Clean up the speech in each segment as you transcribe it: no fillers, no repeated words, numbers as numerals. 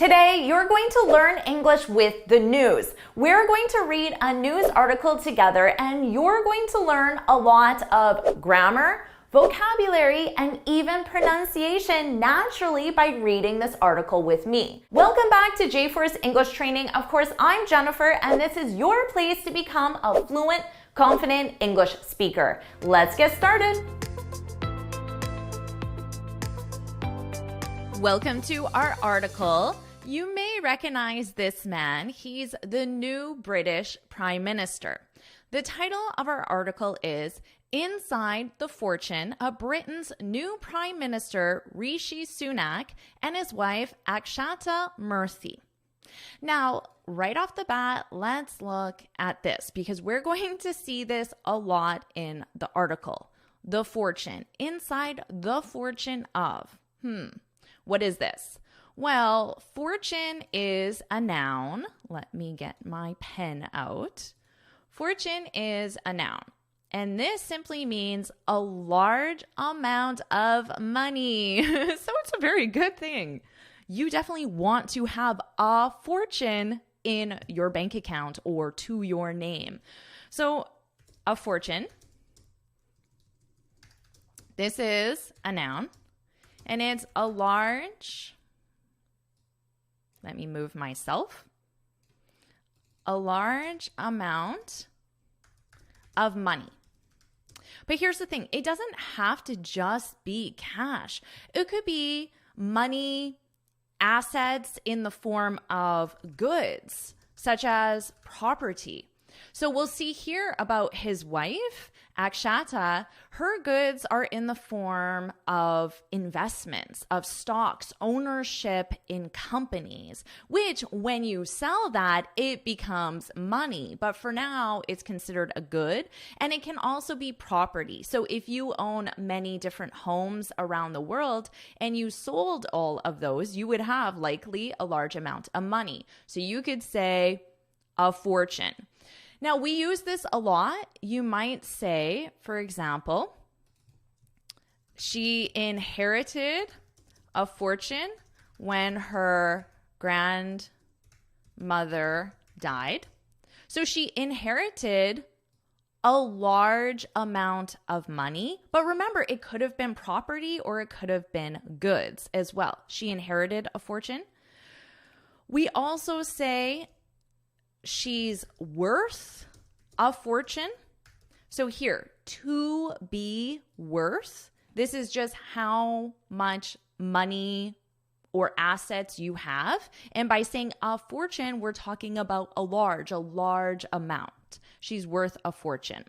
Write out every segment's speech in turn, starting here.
Today, you're going to learn English with the news. We're going to read a news article together and you're going to learn a lot of grammar, vocabulary, and even pronunciation naturally by reading this article with me. Welcome back to J-Force English Training. Of course, I'm Jennifer and this is your place to become a fluent, confident English speaker. Let's get started. Welcome to our article. You may recognize this man. He's the new British Prime Minister. The title of our article is Inside the Fortune of Britain's New Prime Minister Rishi Sunak and his wife Akshata Murthy. Now, right off the bat, let's look at this because we're going to see this a lot in the article. The fortune, inside the fortune of. What is this? Well, fortune is a noun. Let me get my pen out. Fortune is a noun. And this simply means a large amount of money. So it's a very good thing. You definitely want to have a fortune in your bank account or to your name. So a fortune. This is a noun. And it's a large, let me move myself, a large amount of money. But here's the thing, it doesn't have to just be cash. It could be money, assets in the form of goods, such as property. So we'll see here about his wife, Akshata. Her goods are in the form of investments, of stocks, ownership in companies, which when you sell that, it becomes money. But for now, it's considered a good, and it can also be property. So if you own many different homes around the world and you sold all of those, you would have likely a large amount of money. So you could say a fortune. Now, we use this a lot. You might say, for example, she inherited a fortune when her grandmother died. So she inherited a large amount of money. But remember, it could have been property or it could have been goods as well. She inherited a fortune. We also say she's worth a fortune. So here, to be worth, this is just how much money or assets you have. And by saying a fortune, we're talking about a large amount. She's worth a fortune.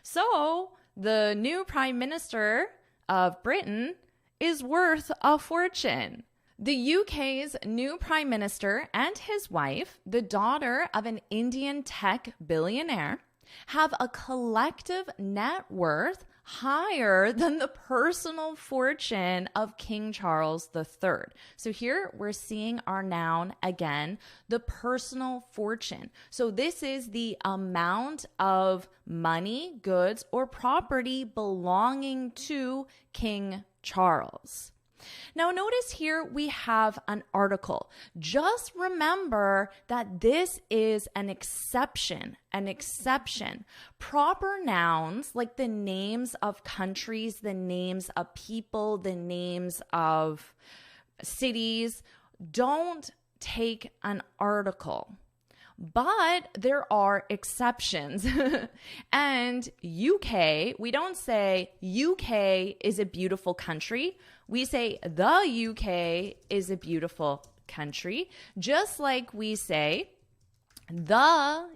So the new Prime Minister of Britain is worth a fortune. The UK's new Prime Minister and his wife, the daughter of an Indian tech billionaire, have a collective net worth higher than the personal fortune of King Charles III. So here we're seeing our noun again, the personal fortune. So this is the amount of money, goods, or property belonging to King Charles. Now notice here we have an article. Just remember that this is an exception, Proper nouns like the names of countries, the names of people, the names of cities don't take an article. But there are exceptions. And UK, we don't say UK is a beautiful country. We say the UK is a beautiful country. Just like we say can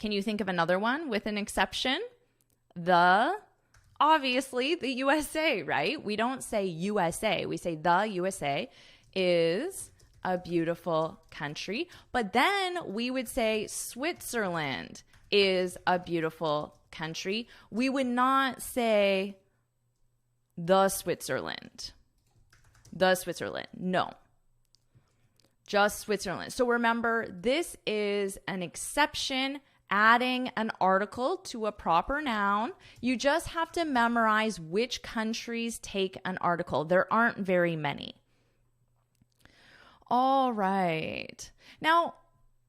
you think of another one with an exception? Obviously the USA, right? We don't say USA. We say the USA is a beautiful country. But then we would say Switzerland is a beautiful country. We would not say the Switzerland. No. Just Switzerland. So remember, this is an exception, adding an article to a proper noun. You just have to memorize which countries take an article. There aren't very many. All right. Now,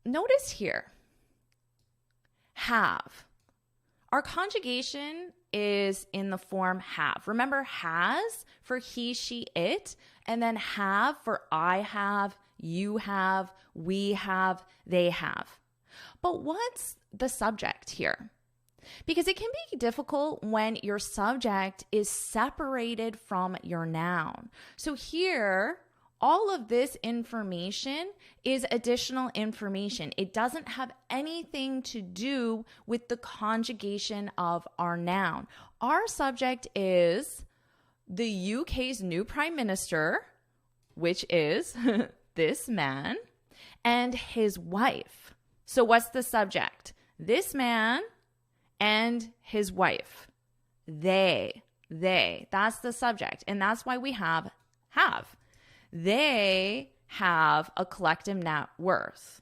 notice here, have. Our conjugation is in the form have. Remember, has for he, she, it, and then have for I have, you have, we have, they have. But what's the subject here? Because it can be difficult when your subject is separated from your noun. So here, all of this information is additional information. It doesn't have anything to do with the conjugation of our noun. Our subject is the UK's new prime minister, which is this man, and his wife. So what's the subject? This man and his wife. They. That's the subject. And that's why we have. They have a collective net worth.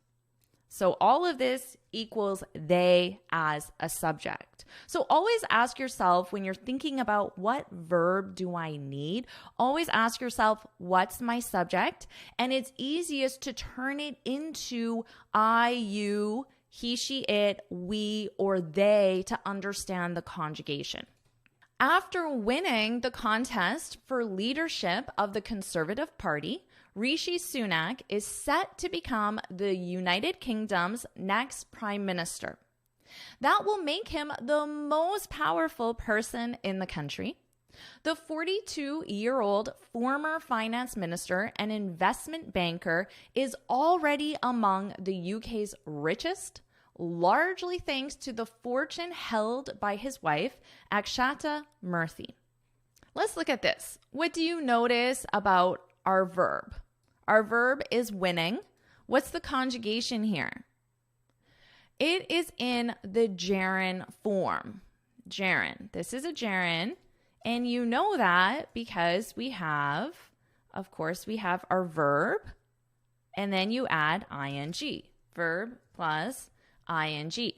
So all of this equals they as a subject. So always ask yourself when you're thinking about what verb do I need, always ask yourself, what's my subject? And it's easiest to turn it into I, you, he, she, it, we, or they to understand the conjugation. After winning the contest for leadership of the Conservative Party, Rishi Sunak is set to become the United Kingdom's next Prime Minister. That will make him the most powerful person in the country. The 42-year-old former finance minister and investment banker is already among the UK's richest, largely thanks to the fortune held by his wife, Akshata Murthy. Let's look at this. What do you notice about our verb? Our verb is winning. What's the conjugation here? It is in the gerund form. Gerund. This is a gerund, and you know that because we have, of course, we have our verb, and then you add ing. Verb plus ing.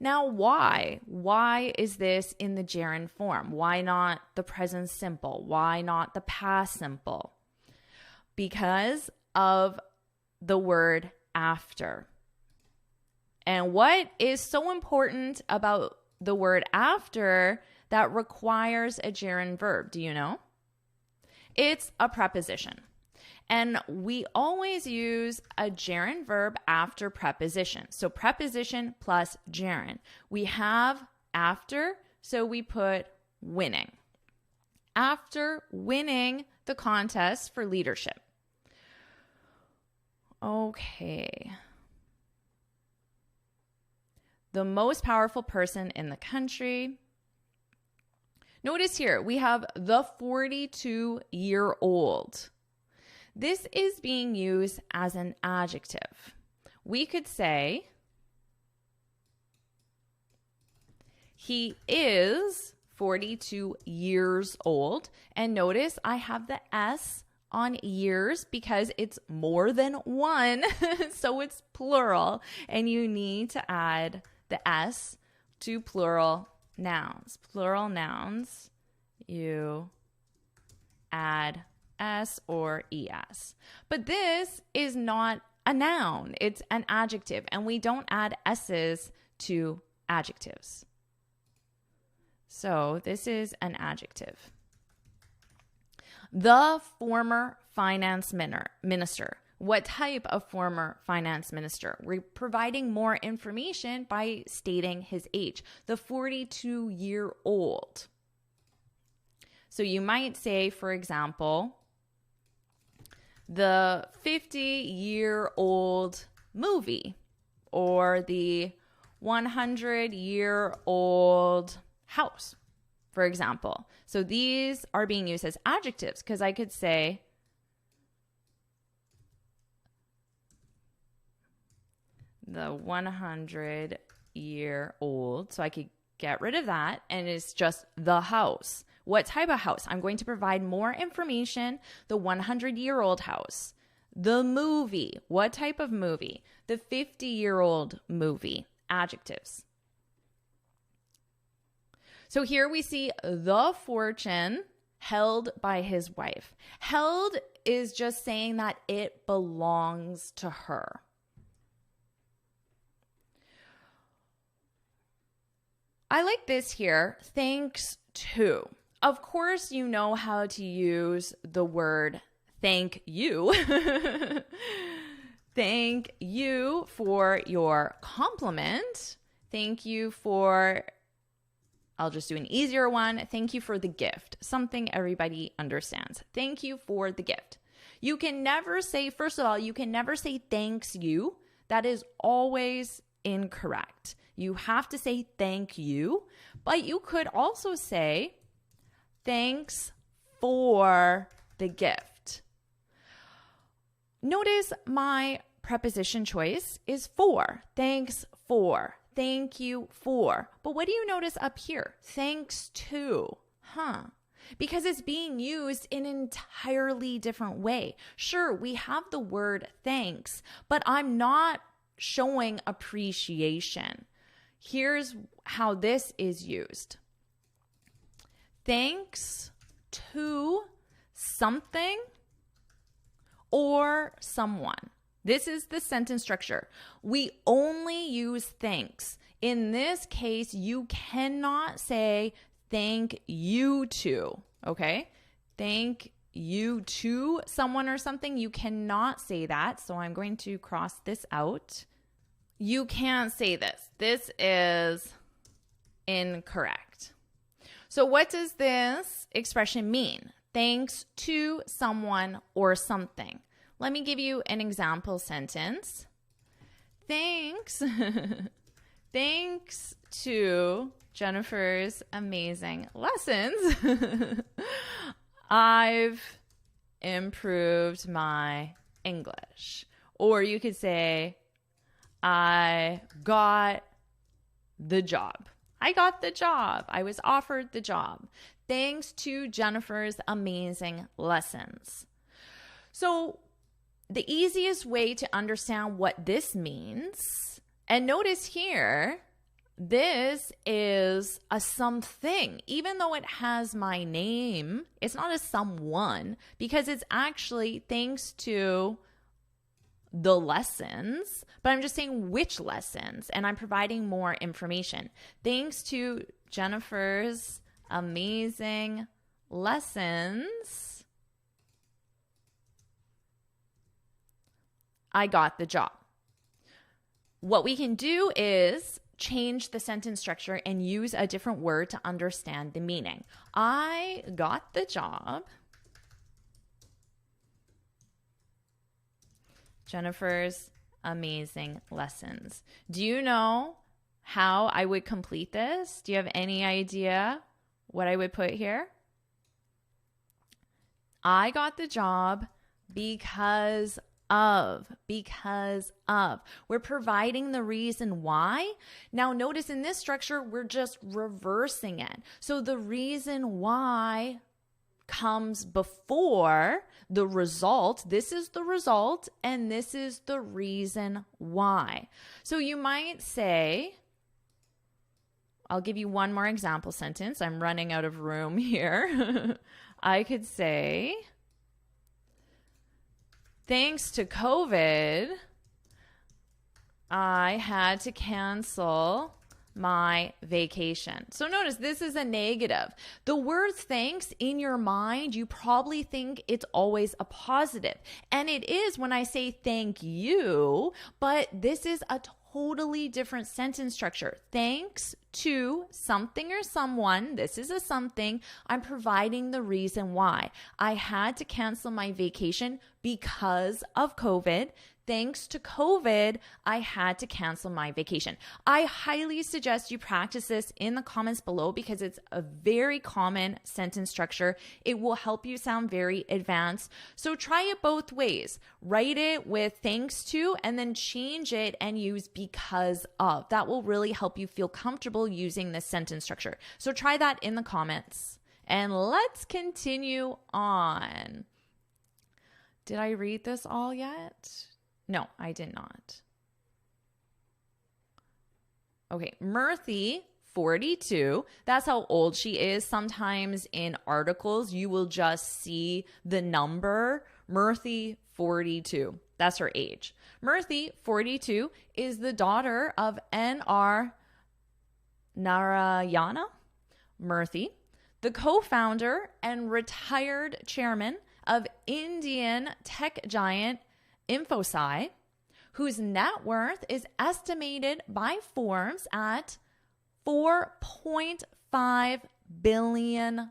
Now, why? Why is this in the gerund form? Why not the present simple? Why not the past simple? Because of the word after. And what is so important about the word after that requires a gerund verb? Do you know? It's a preposition. And we always use a gerund verb after preposition. So preposition plus gerund. We have after, so we put winning. After winning the contest for leadership. Okay. The most powerful person in the country. Notice here, we have the 42-year-old. This is being used as an adjective. We could say, he is 42 years old. And notice I have the S on years because it's more than one. So it's plural. And you need to add the S to plural nouns. Plural nouns, you add S or ES. But this is not a noun. It's an adjective. And we don't add S's to adjectives. So this is an adjective. The former finance minister. What type of former finance minister? We're providing more information by stating his age. The 42-year-old. So you might say, for example, the 50-year-old movie or the 100-year-old house, for example. So these are being used as adjectives because I could say the 100-year-old. So I could get rid of that and it's just the house. What type of house? I'm going to provide more information. The 100-year-old house. The movie. What type of movie? The 50-year-old movie. Adjectives. So here we see the fortune held by his wife. Held is just saying that it belongs to her. I like this here, thanks to. Of course, you know how to use the word thank you. Thank you for your compliment. Thank you for, I'll just do an easier one. Thank you for the gift. Something everybody understands. Thank you for the gift. You can never say, first of all, you can never say thanks you. That is always incorrect. You have to say thank you, but you could also say thanks for the gift. Notice my preposition choice is for. Thanks for. Thank you for. But what do you notice up here? Thanks to. Because it's being used in an entirely different way. Sure, we have the word thanks, but I'm not showing appreciation. Here's how this is used. Thanks to something or someone. This is the sentence structure. We only use thanks. In this case, you cannot say thank you to, okay? Thank you to someone or something. You cannot say that. So I'm going to cross this out. You can't say this. This is incorrect. So what does this expression mean? Thanks to someone or something. Let me give you an example sentence. Thanks. Thanks to Jennifer's amazing lessons, I've improved my English. Or you could say, I got the job. I got the job. I was offered the job. Thanks to Jennifer's amazing lessons. So the easiest way to understand what this means, and notice here, this is a something. Even though it has my name, it's not a someone because it's actually thanks to the lessons, but I'm just saying which lessons, and I'm providing more information. Thanks to Jennifer's amazing lessons, I got the job. What we can do is change the sentence structure and use a different word to understand the meaning. I got the job. Jennifer's amazing lessons. Do you know how I would complete this? Do you have any idea what I would put here? I got the job because of. We're providing the reason why. Now notice in this structure, we're just reversing it. So the reason why comes before the result. This is the result, and this is the reason why. So you might say, I'll give you one more example sentence. I'm running out of room here. I could say, thanks to COVID, I had to cancel my vacation. So notice this is a negative. The word thanks in your mind, you probably think it's always a positive. And it is when I say thank you, but this is a totally different sentence structure. Thanks to something or someone. This is a something. I'm providing the reason why. I had to cancel my vacation because of COVID. Thanks to COVID, I had to cancel my vacation. I highly suggest you practice this in the comments below because it's a very common sentence structure. It will help you sound very advanced. So try it both ways. Write it with thanks to and then change it and use because of. That will really help you feel comfortable using this sentence structure. So try that in the comments. And let's continue on. Did I read this all yet? No, I did not. Okay, Murthy 42. That's how old she is. Sometimes in articles, you will just see the number Murthy 42. That's her age. Murthy 42 is the daughter of N.R. Narayana Murthy, the co-founder and retired chairman of Indian tech giant Infosci, whose net worth is estimated by Forbes at $4.5 billion.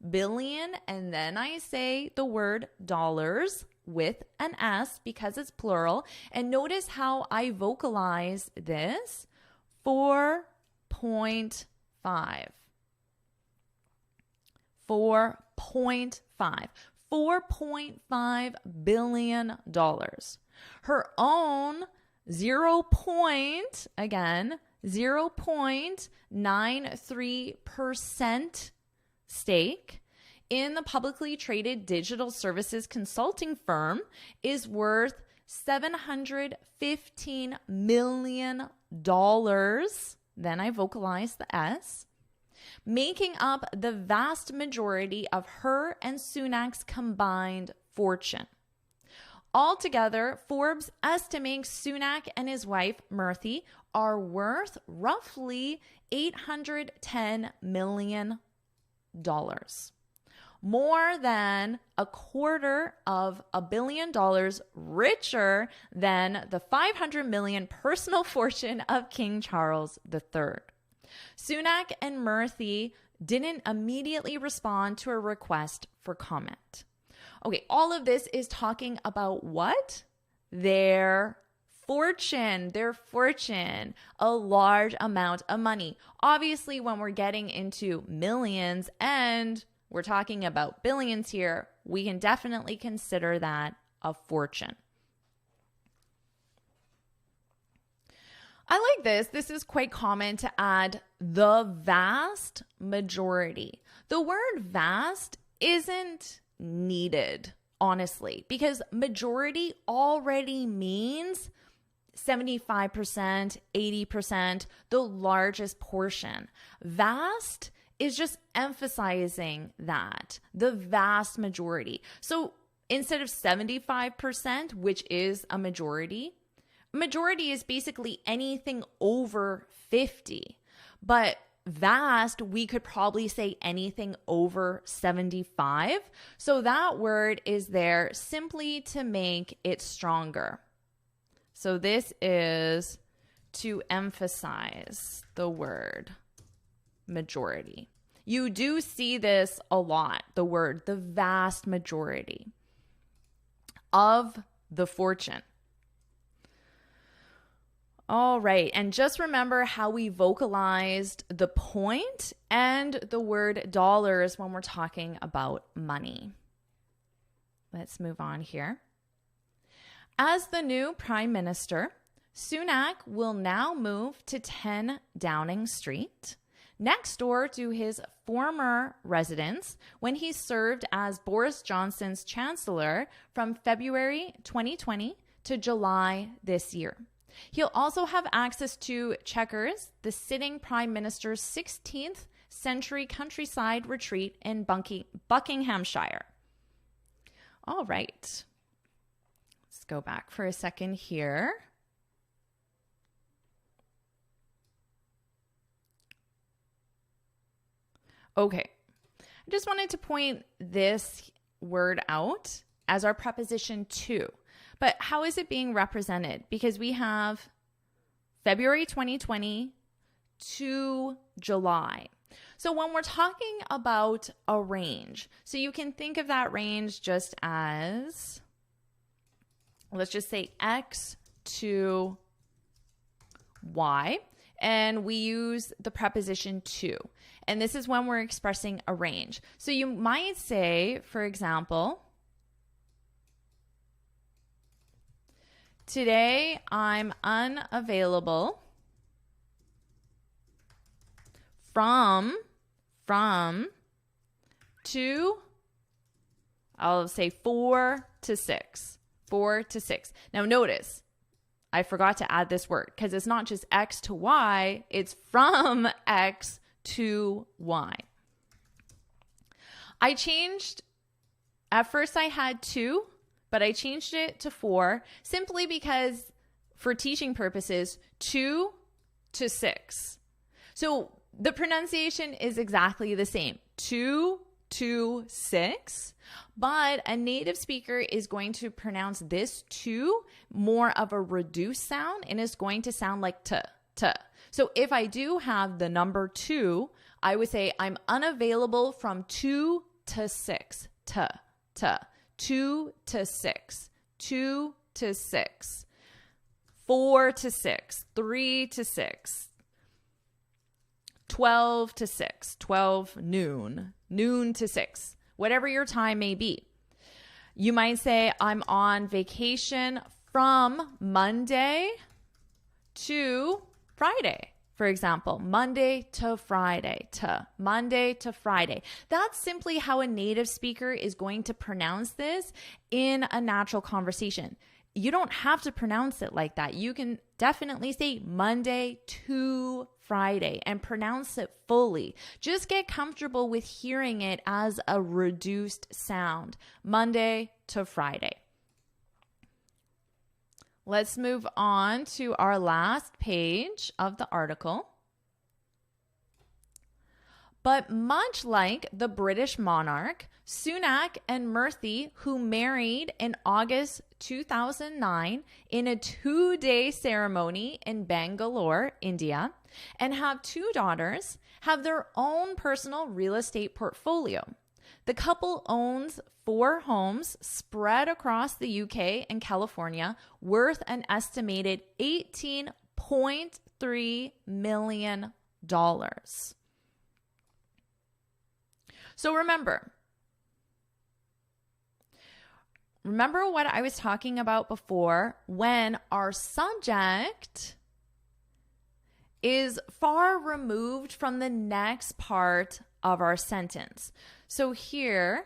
Billion, and then I say the word dollars with an S because it's plural. And notice how I vocalize this. 4.5. 4.5. $4.5 billion. Her own 0.93% stake in the publicly traded digital services consulting firm is worth $715 million. Then I vocalize the S, making up the vast majority of her and Sunak's combined fortune. Altogether, Forbes estimates Sunak and his wife, Murthy, are worth roughly $810 million. More than $250 million richer than the $500 million personal fortune of King Charles III. Sunak and Murthy didn't immediately respond to a request for comment. Okay, all of this is talking about what? Their fortune, a large amount of money. Obviously, when we're getting into millions and we're talking about billions here, we can definitely consider that a fortune. I like this. This is quite common to add the vast majority. The word vast isn't needed, honestly, because majority already means 75%, 80%, the largest portion. Vast is just emphasizing that, the vast majority. So instead of 75%, which is a majority is basically anything over 50. But vast, we could probably say anything over 75. So that word is there simply to make it stronger. So this is to emphasize the word majority. You do see this a lot, the word, the vast majority of the fortune. All right, and just remember how we vocalized the point and the word dollars when we're talking about money. Let's move on here. As the new Prime Minister, Sunak will now move to 10 Downing Street, next door to his former residence when he served as Boris Johnson's chancellor from February 2020 to July this year. He'll also have access to Chequers, the sitting prime minister's 16th century countryside retreat in Buckinghamshire. All right. Let's go back for a second here. Okay. I just wanted to point this word out as our preposition to. But how is it being represented? Because we have February 2020 to July. So when we're talking about a range, so you can think of that range just as, let's just say X to Y, and we use the preposition to. And this is when we're expressing a range. So you might say, for example, today I'm unavailable from to, I'll say 4 to 6. 4 to 6. Now notice, I forgot to add this word because it's not just X to Y, it's from X to Y. I changed, at first I had 2, but I changed it to 4 simply because for teaching purposes, 2 to 6. So the pronunciation is exactly the same, 2 to 6, but a native speaker is going to pronounce this 2 more of a reduced sound and is going to sound like t. So if I do have the number 2, I would say I'm unavailable from 2 to 6, t, 2 to 6, 2 to 6, 4 to 6, 3 to 6, 12 to 6, 12 noon, noon to 6, whatever your time may be. You might say, I'm on vacation from Monday to Friday, for example, Monday to Friday, Monday to Friday. That's simply how a native speaker is going to pronounce this in a natural conversation. You don't have to pronounce it like that. You can definitely say Monday to Friday and pronounce it fully. Just get comfortable with hearing it as a reduced sound. Monday to Friday. Let's move on to our last page of the article. But much like the British monarch, Sunak and Murthy, who married in August 2009 in a 2-day ceremony in Bangalore, India, and have 2 daughters, have their own personal real estate portfolio. The couple owns 4 homes spread across the UK and California, worth an estimated $18.3 million. So remember what I was talking about before when our subject is far removed from the next part of our sentence. So here,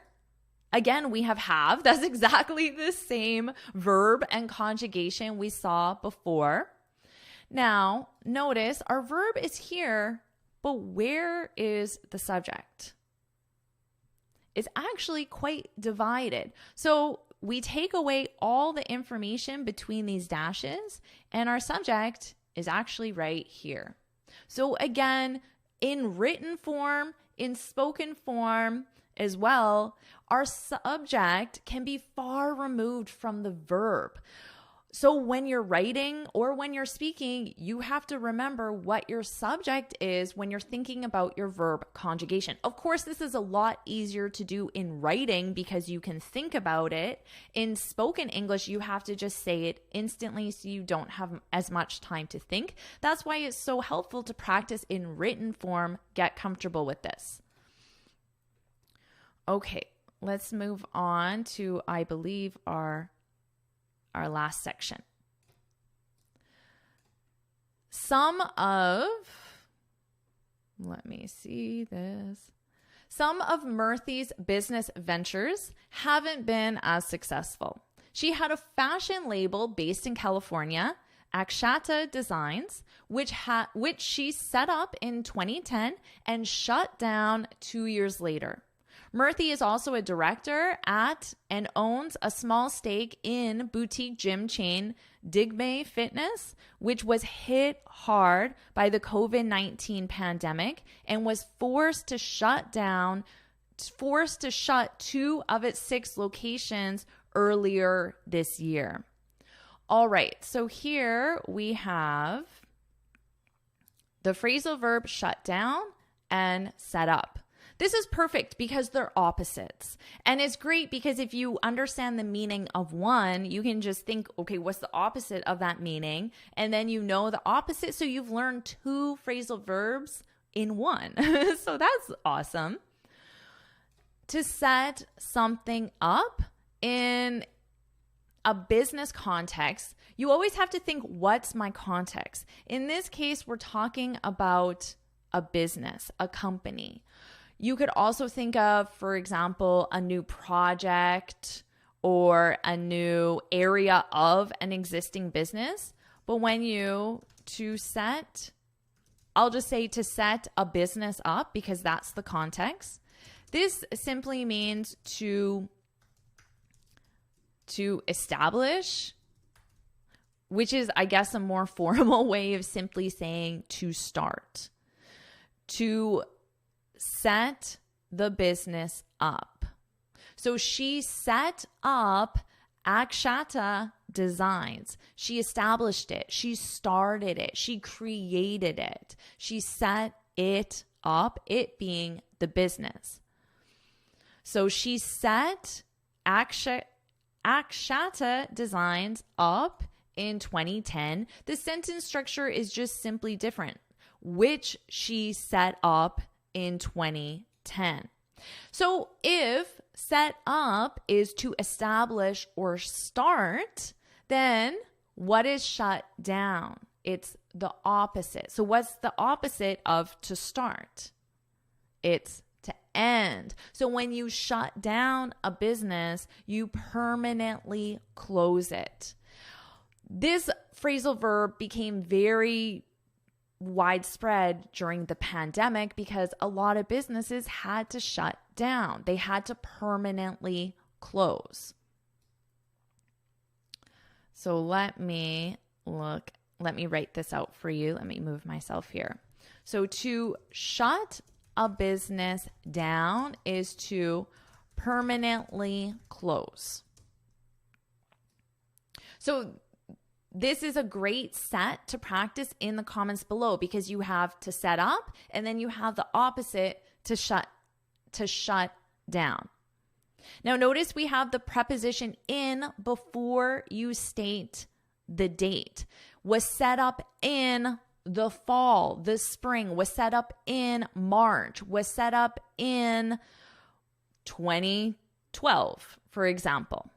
again, we have. That's exactly the same verb and conjugation we saw before. Now, notice our verb is here, but where is the subject? It's actually quite divided. So we take away all the information between these dashes, and our subject is actually right here. So again, in written form, in spoken form as well, our subject can be far removed from the verb. So when you're writing or when you're speaking, you have to remember what your subject is when you're thinking about your verb conjugation. Of course, this is a lot easier to do in writing because you can think about it. In spoken English, you have to just say it instantly so you don't have as much time to think. That's why it's so helpful to practice in written form. Get comfortable with this. Okay, let's move on to, I believe, our last section. Some of Murthy's business ventures haven't been as successful. She had a fashion label based in California, Akshata Designs, which she set up in 2010 and shut down 2 years later. Murthy is also a director at and owns a small stake in boutique gym chain Digme Fitness, which was hit hard by the COVID-19 pandemic and was forced to shut 2 of its 6 locations earlier this year. All right, so here we have the phrasal verb shut down and set up. This is perfect because they're opposites. And it's great because if you understand the meaning of one, you can just think, okay, what's the opposite of that meaning? And then you know the opposite. So you've learned 2 phrasal verbs in one. So that's awesome. To set something up in a business context, you always have to think, what's my context? In this case, we're talking about a business, a company. You could also think of, for example, a new project or a new area of an existing business. But when I'll just say to set a business up because that's the context. This simply means to establish, which is, I guess, a more formal way of simply saying to start. To set the business up. So she set up Akshata Designs. She established it. She started it. She created it. She set it up, it being the business. So she set Akshata Designs up in 2010. The sentence structure is just simply different, which she set up in 2010. So if set up is to establish or start, then what is shut down? It's the opposite. So what's the opposite of to start? It's to end. So when you shut down a business, you permanently close it. This phrasal verb became very widespread during the pandemic because a lot of businesses had to shut down. They had to permanently close. So let me write this out for you. Let me move myself here. So to shut a business down is to permanently close. So this is a great set to practice in the comments below because you have to set up and then you have the opposite to shut down. Now notice we have the preposition in before you state the date. Was set up in the fall, the spring, was set up in March, was set up in 2012, for example.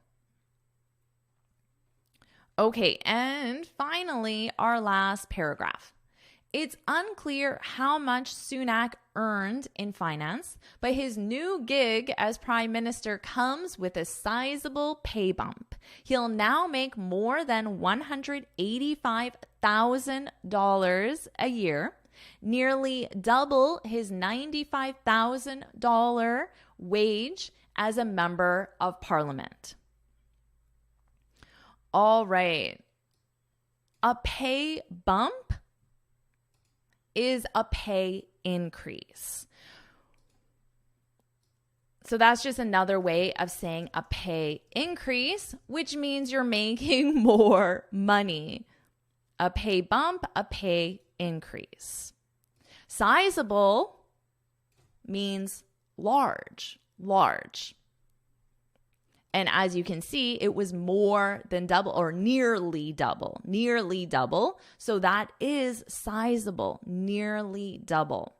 Okay, and finally, our last paragraph. It's unclear how much Sunak earned in finance, but his new gig as Prime Minister comes with a sizable pay bump. He'll now make more than $185,000 a year, nearly double his $95,000 wage as a member of Parliament. All right. A pay bump is a pay increase. So that's just another way of saying a pay increase, which means you're making more money. A pay bump, a pay increase. Sizable means large. And as you can see, it was more than double or nearly double. So that is sizable, nearly double.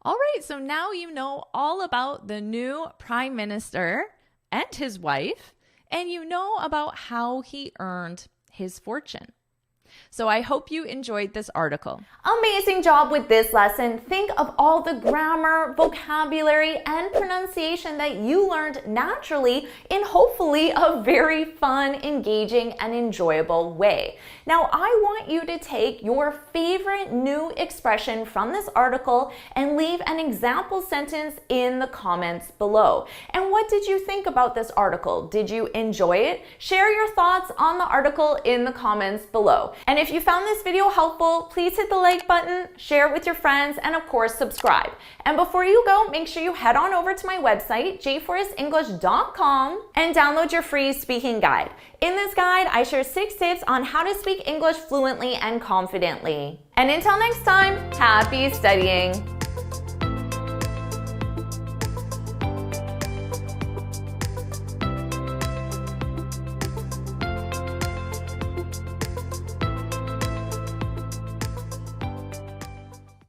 All right, so now you know all about the new Prime Minister and his wife, and you know about how he earned his fortune. So I hope you enjoyed this article. Amazing job with this lesson. Think of all the grammar, vocabulary, and pronunciation that you learned naturally in hopefully a very fun, engaging, and enjoyable way. Now, I want you to take your favorite new expression from this article and leave an example sentence in the comments below. And what did you think about this article? Did you enjoy it? Share your thoughts on the article in the comments below. And if you found this video helpful, please hit the like button, share it with your friends, and of course, subscribe. And before you go, make sure you head on over to my website, jforrestenglish.com, and download your free speaking guide. In this guide, I share 6 tips on how to speak English fluently and confidently. And until next time, happy studying!